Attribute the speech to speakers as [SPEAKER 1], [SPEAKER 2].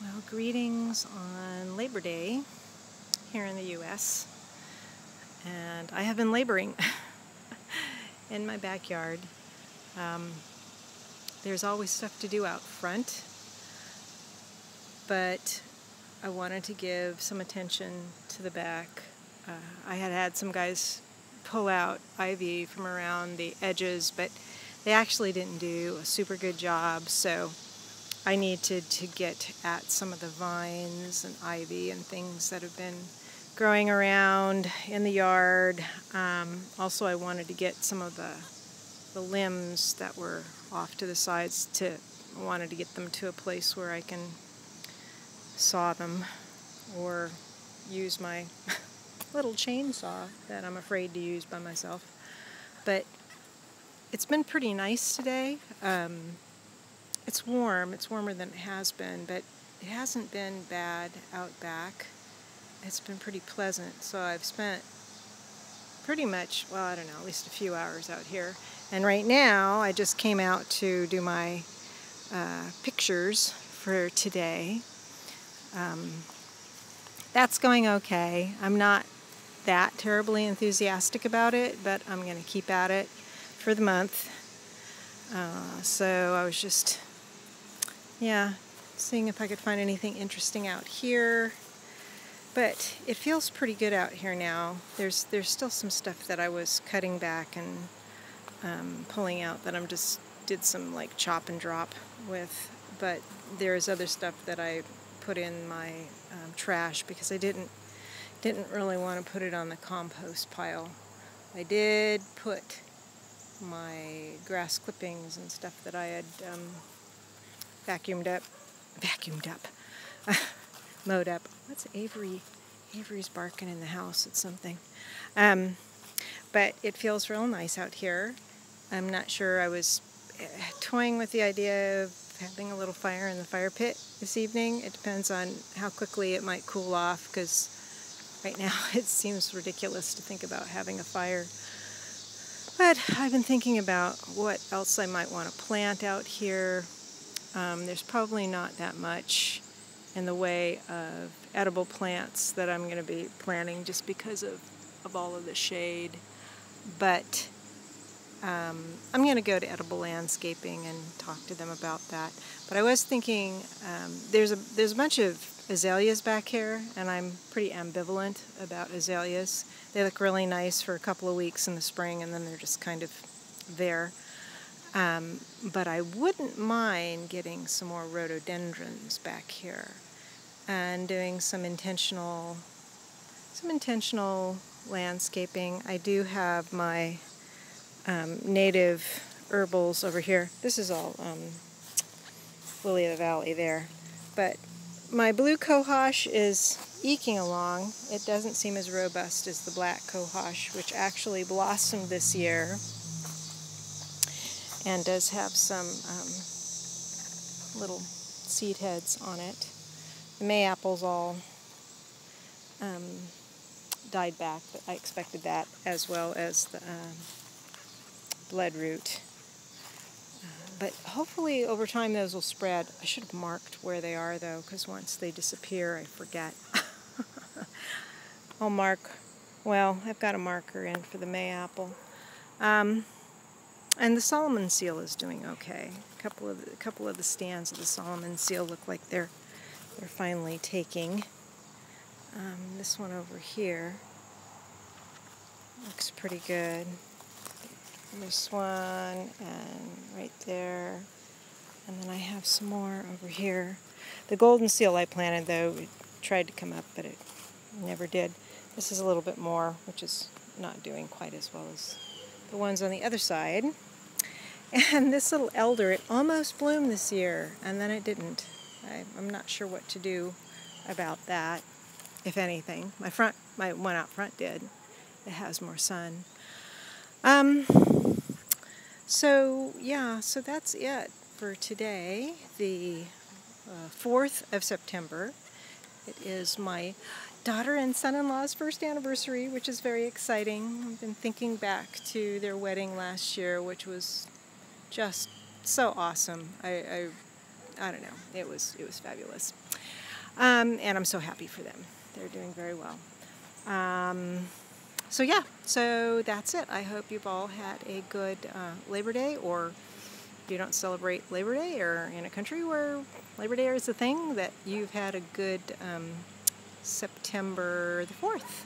[SPEAKER 1] Well, greetings on Labor Day here in the U.S. And I have been laboring in my backyard. There's always stuff to do out front, but I wanted to give some attention to the back. I had some guys pull out ivy from around the edges, but they actually didn't do a super good job, so I needed to get at some of the vines and ivy and things that have been growing around in the yard. Also, I wanted to get some of the limbs that were off to the sides. I wanted to get them to a place where I can saw them or use my little chainsaw that I'm afraid to use by myself. But it's been pretty nice today. It's warm. It's warmer than it has been, but it hasn't been bad out back. It's been pretty pleasant. So I've spent pretty much, well, I don't know, at least a few hours out here. And right now, I just came out to do my pictures for today. That's going okay. I'm not that terribly enthusiastic about it, but I'm going to keep at it for the month. So I was just seeing if I could find anything interesting out here. But it feels pretty good out here now. There's still some stuff that I was cutting back and pulling out that did some like chop and drop with. But there's other stuff that I put in my trash because I didn't really want to put it on the compost pile. I did put my grass clippings and stuff that I had mowed up. What's Avery? Avery's barking in the house at something. But it feels real nice out here. I'm not sure. I was toying with the idea of having a little fire in the fire pit this evening. It depends on how quickly it might cool off, because right now it seems ridiculous to think about having a fire. But I've been thinking about what else I might want to plant out here. There's probably not that much in the way of edible plants that I'm going to be planting just because of all of the shade. But I'm going to go to Edible Landscaping and talk to them about that. But I was thinking there's a bunch of azaleas back here, and I'm pretty ambivalent about azaleas. They look really nice for a couple of weeks in the spring, and then they're just kind of there. But I wouldn't mind getting some more rhododendrons back here and doing some intentional landscaping. I do have my native herbals over here. This is all lily of the valley there. But my blue cohosh is eking along. It doesn't seem as robust as the black cohosh, which actually blossomed this year and does have some little seed heads on it. The Mayaples all died back, but I expected that, as well as the bloodroot. But hopefully over time those will spread. I should have marked where they are, though, because once they disappear, I forget. I'll mark. Well, I've got a marker in for the Mayapple. And the Solomon seal is doing okay. A couple of the stands of the Solomon seal look like they're finally taking. This one over here looks pretty good. This one, and right there. And then I have some more over here. The golden seal I planted, though, it tried to come up, but it never did. This is a little bit more, which is not doing quite as well as the ones on the other side. And this little elder, it almost bloomed this year, and then it didn't. I'm not sure what to do about that, if anything. My one out front did. It has more sun. So that's it for today, the 4th of September. It is my daughter and son-in-law's first anniversary, which is very exciting. I've been thinking back to their wedding last year, which was just so awesome. I don't know. It was fabulous. And I'm so happy for them. They're doing very well. So yeah, so that's it. I hope you've all had a good Labor Day, or you don't celebrate Labor Day, or in a country where Labor Day is a thing, that you've had a good September the 4th.